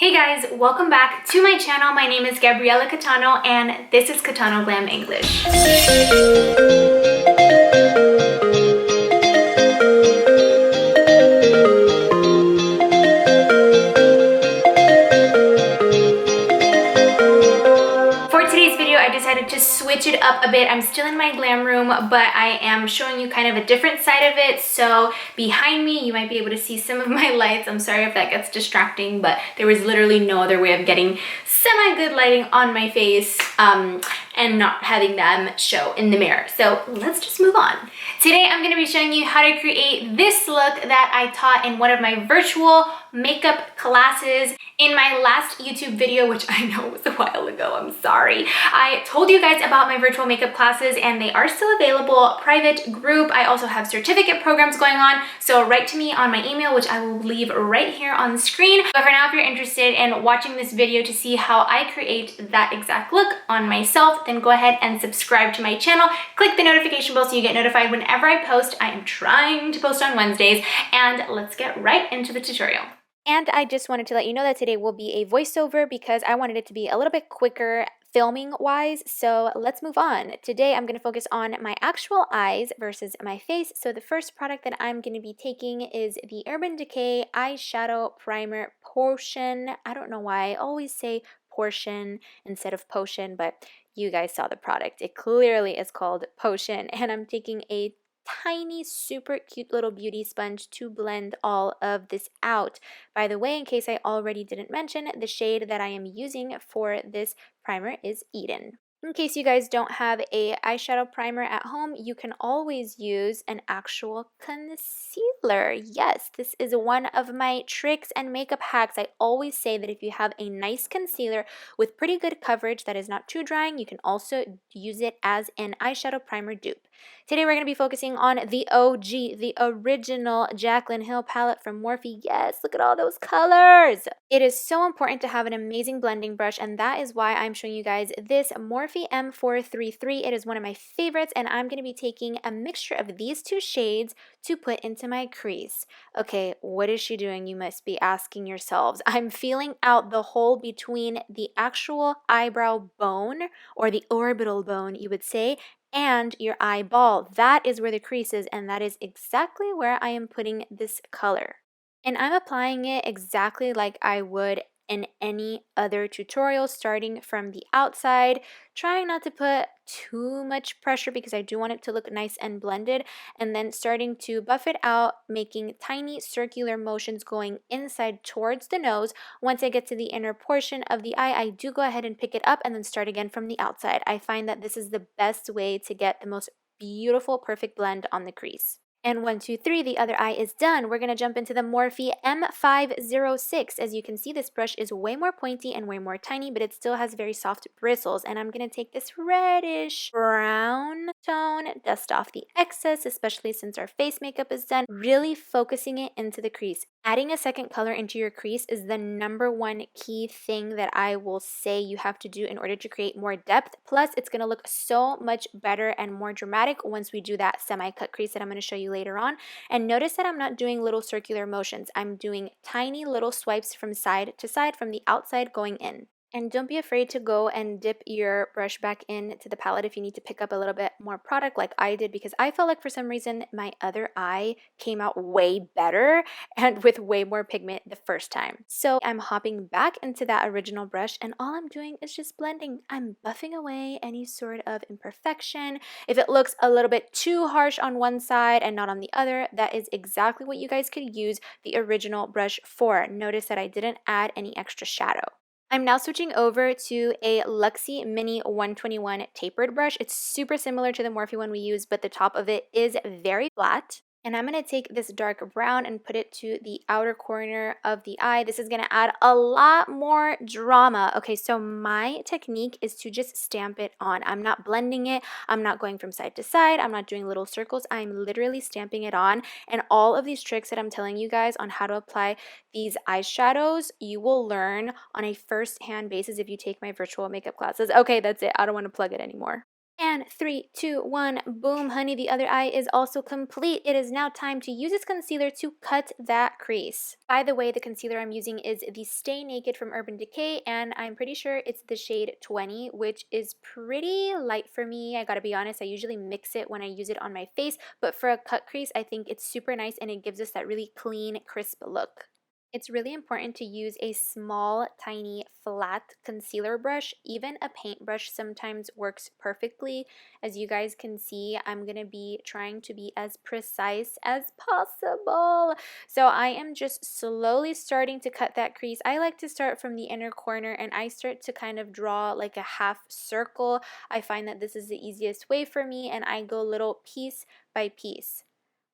Hey guys, welcome back to my channel. My name is Gabriela Catano and this is Catano Glam English. For today's video, I decided to switch it up a bit. I'm still in my glam room, but I am showing you kind of a different side of it. So behind me, you might be able to see some of my lights. I'm sorry if that gets distracting, but there was literally no other way of getting semi-good lighting on my face and not having them show in the mirror. So let's just move on. Today, I'm gonna be showing you how to create this look that I taught in one of my virtual makeup classes in my last YouTube video, which I know was a while ago, I'm sorry. I told you guys about my virtual makeup classes and they are still available, private group. I also have certificate programs going on, so write to me on my email, which I will leave right here on the screen. But for now, if you're interested in watching this video to see how I create that exact look on myself, then go ahead and subscribe to my channel. Click the notification bell so you get notified whenever I post. I am trying to post on Wednesdays, and let's get right into the tutorial. And I just wanted to let you know that today will be a voiceover because I wanted it to be a little bit quicker filming wise. So let's move on. Today I'm going to focus on my actual eyes versus my face. So the first product that I'm going to be taking is the Urban Decay Eyeshadow Primer Potion. I don't know why I always say portion instead of potion, but you guys saw the product. It clearly is called Potion, and I'm taking a tiny, super cute little beauty sponge to blend all of this out. By the way, in case I already didn't mention, the shade that I am using for this primer is Eden. In case you guys don't have a eyeshadow primer at home, you can always use an actual concealer. Yes, this is one of my tricks and makeup hacks. I always say that if you have a nice concealer with pretty good coverage that is not too drying, you can also use it as an eyeshadow primer dupe. Today we're going to be focusing on the OG, the original Jaclyn Hill palette from Morphe. Yes, look at all those colors. It is so important to have an amazing blending brush, and that is why I'm showing you guys this Morphe M433. It is one of my favorites, and I'm going to be taking a mixture of these two shades to put into my crease. Okay, what is she doing? You must be asking yourselves. I'm feeling out the hole between the actual eyebrow bone, or the orbital bone, you would say, and your eyeball. That is where the crease is, and that is exactly where I am putting this color. And I'm applying it exactly like I would in any other tutorial, starting from the outside, trying not to put too much pressure because I do want it to look nice and blended, and then starting to buff it out, making tiny circular motions going inside towards the nose. Once I get to the inner portion of the eye, I do go ahead and pick it up and then start again from the outside. I find that this is the best way to get the most beautiful, perfect blend on the crease. And 1, 2, 3, the other eye is done. We're going to jump into the Morphe M506. As you can see, this brush is way more pointy and way more tiny, but it still has very soft bristles. And I'm going to take this reddish brown tone, dust off the excess, especially since our face makeup is done, really focusing it into the crease. Adding a second color into your crease is the #1 key thing that I will say you have to do in order to create more depth. Plus, it's going to look so much better and more dramatic once we do that semi-cut crease that I'm going to show you later on. And notice that I'm not doing little circular motions. I'm doing tiny little swipes from side to side, from the outside going in. And don't be afraid to go and dip your brush back into the palette if you need to pick up a little bit more product like I did, because I felt like for some reason my other eye came out way better and with way more pigment the first time. So I'm hopping back into that original brush, and all I'm doing is just blending. I'm buffing away any sort of imperfection. If it looks a little bit too harsh on one side and not on the other, that is exactly what you guys could use the original brush for. Notice that I didn't add any extra shadow. I'm now switching over to a Luxie Mini 121 tapered brush. It's super similar to the Morphe one we use, but the top of it is very flat. And I'm going to take this dark brown and put it to the outer corner of the eye. This is going to add a lot more drama. Okay, so my technique is to just stamp it on. I'm not blending it. I'm not going from side to side. I'm not doing little circles. I'm literally stamping it on. And all of these tricks that I'm telling you guys on how to apply these eyeshadows, you will learn on a first-hand basis if you take my virtual makeup classes. Okay, that's it. I don't want to plug it anymore. And 3, 2, 1, boom, honey, the other eye is also complete. It is now time to use this concealer to cut that crease. By the way, the concealer I'm using is the Stay Naked from Urban Decay, and I'm pretty sure it's the shade 20, which is pretty light for me. I gotta be honest, I usually mix it when I use it on my face, but for a cut crease, I think it's super nice and it gives us that really clean, crisp look. It's really important to use a small, tiny, flat concealer brush. Even a paintbrush sometimes works perfectly. As you guys can see, I'm going to be trying to be as precise as possible. So I am just slowly starting to cut that crease. I like to start from the inner corner and I start to kind of draw like a half circle. I find that this is the easiest way for me and I go little piece by piece.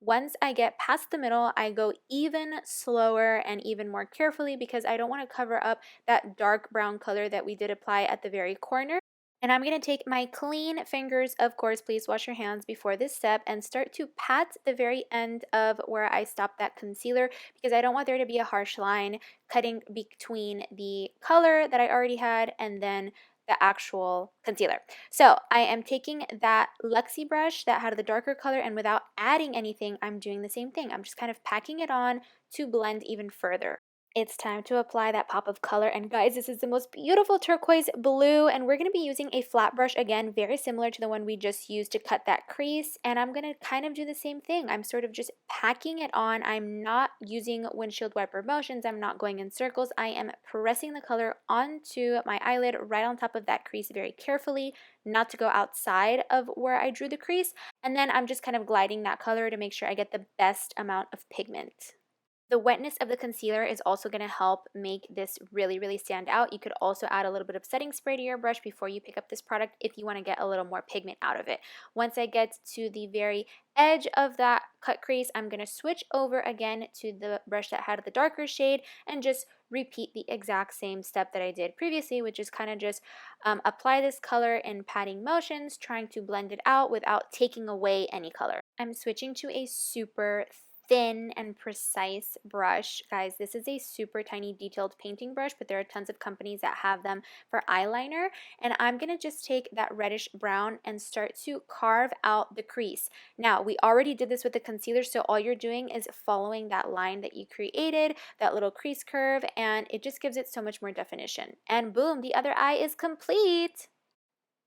Once I get past the middle, I go even slower and even more carefully because I don't want to cover up that dark brown color that we did apply at the very corner. And I'm going to take my clean fingers, of course, please wash your hands before this step, and start to pat the very end of where I stopped that concealer because I don't want there to be a harsh line cutting between the color that I already had and then the actual concealer. So I am taking that Luxie brush that had the darker color, and without adding anything, I'm doing the same thing. I'm just kind of packing it on to blend even further. It's time to apply that pop of color, and guys, this is the most beautiful turquoise blue, and we're going to be using a flat brush again, very similar to the one we just used to cut that crease, and I'm going to kind of do the same thing. I'm sort of just packing it on. I'm not using windshield wiper motions. I'm not going in circles. I am pressing the color onto my eyelid right on top of that crease very carefully, not to go outside of where I drew the crease, and then I'm just kind of gliding that color to make sure I get the best amount of pigment. The wetness of the concealer is also going to help make this really, really stand out. You could also add a little bit of setting spray to your brush before you pick up this product if you want to get a little more pigment out of it. Once I get to the very edge of that cut crease, I'm going to switch over again to the brush that had the darker shade and just repeat the exact same step that I did previously, which is kind of just apply this color in patting motions, trying to blend it out without taking away any color. I'm switching to a super thin and precise brush. Guys, this is a super tiny detailed painting brush, but there are tons of companies that have them for eyeliner. And I'm going to just take that reddish brown and start to carve out the crease. Now, we already did this with the concealer, so all you're doing is following that line that you created, that little crease curve, and it just gives it so much more definition. And boom, the other eye is complete.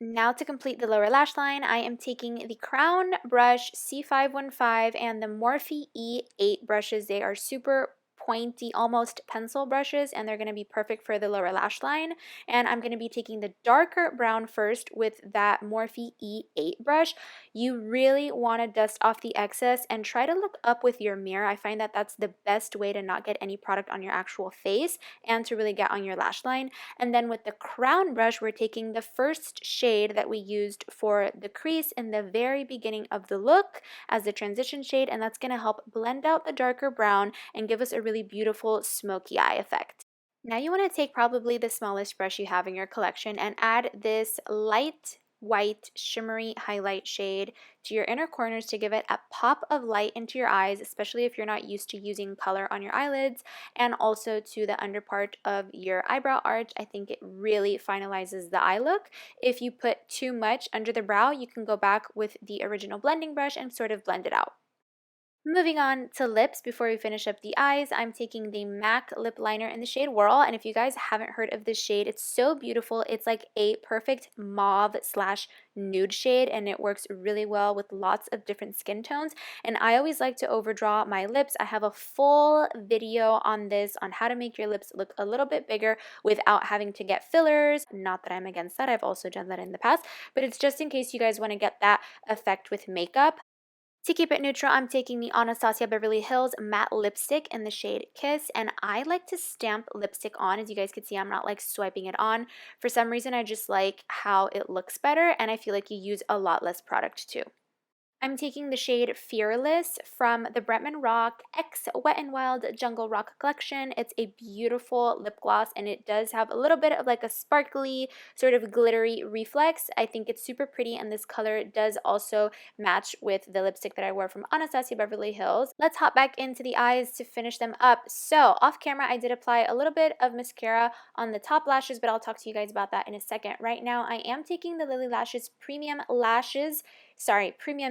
Now to complete the lower lash line, I am taking the Crown Brush C515 and the Morphe E8 brushes. They are super pointy, almost pencil brushes, and they're going to be perfect for the lower lash line. And I'm going to be taking the darker brown first with that Morphe E8 brush. You really want to dust off the excess and try to look up with your mirror. I find that that's the best way to not get any product on your actual face and to really get on your lash line. And then with the Crown brush, we're taking the first shade that we used for the crease in the very beginning of the look as the transition shade, and that's going to help blend out the darker brown and give us a really beautiful smoky eye effect. Now you want to take probably the smallest brush you have in your collection and add this light white shimmery highlight shade to your inner corners to give it a pop of light into your eyes, especially if you're not used to using color on your eyelids, and also to the under part of your eyebrow arch. I think it really finalizes the eye look. If you put too much under the brow, you can go back with the original blending brush and sort of blend it out. Moving on to lips, before we finish up the eyes, I'm taking the MAC lip liner in the shade Whirl, and if you guys haven't heard of this shade, it's so beautiful. It's like a perfect mauve slash nude shade, and it works really well with lots of different skin tones, and I always like to overdraw my lips. I have a full video on this, on how to make your lips look a little bit bigger without having to get fillers. Not that I'm against that, I've also done that in the past, but it's just in case you guys want to get that effect with makeup. To keep it neutral, I'm taking the Anastasia Beverly Hills matte lipstick in the shade Kiss, and I like to stamp lipstick on. As you guys can see, I'm not like swiping it on. For some reason, I just like how it looks better, and I feel like you use a lot less product too. I'm taking the shade Fearless from the Bretman Rock X Wet n Wild Jungle Rock collection. It's a beautiful lip gloss, and it does have a little bit of like a sparkly, sort of glittery reflex. I think it's super pretty, and this color does also match with the lipstick that I wore from Anastasia Beverly Hills. Let's hop back into the eyes to finish them up. So off camera, I did apply a little bit of mascara on the top lashes, but I'll talk to you guys about that in a second. Right now, I am taking the Lily Lashes Premium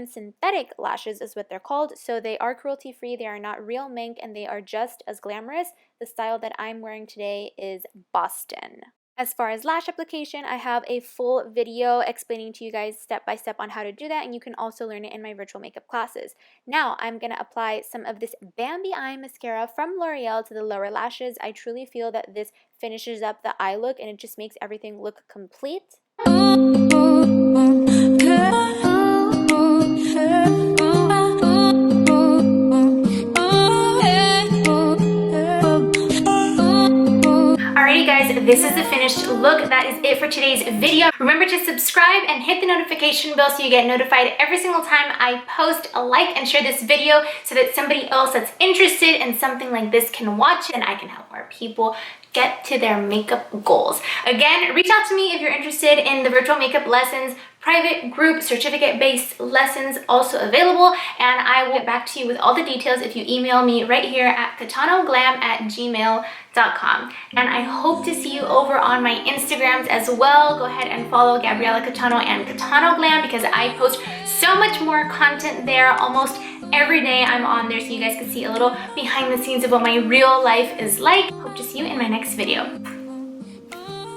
Synthetic Lashes is what they're called. So they are cruelty free, they are not real mink, and they are just as glamorous. The style that I'm wearing today is Boston. As far as lash application, I have a full video explaining to you guys step by step on how to do that, and you can also learn it in my virtual makeup classes. Now, I'm going to apply some of this Bambi Eye Mascara from L'Oreal to the lower lashes. I truly feel that this finishes up the eye look, and it just makes everything look complete. Alrighty guys, this is the finished look. That is it for today's video. Remember to subscribe and hit the notification bell so you get notified every single time I post. Like and share this video so that somebody else that's interested in something like this can watch it, and I can help more people get to their makeup goals. Again, reach out to me if you're interested in the virtual makeup lessons. Private group certificate-based lessons also available, and I will get back to you with all the details if you email me right here at catanoglam@gmail.com. And I hope to see you over on my Instagrams as well. Go ahead and follow Gabriella Catano and Catano Glam, because I post so much more content there. Almost every day I'm on there, so you guys can see a little behind the scenes of what my real life is like. Hope to see you in my next video.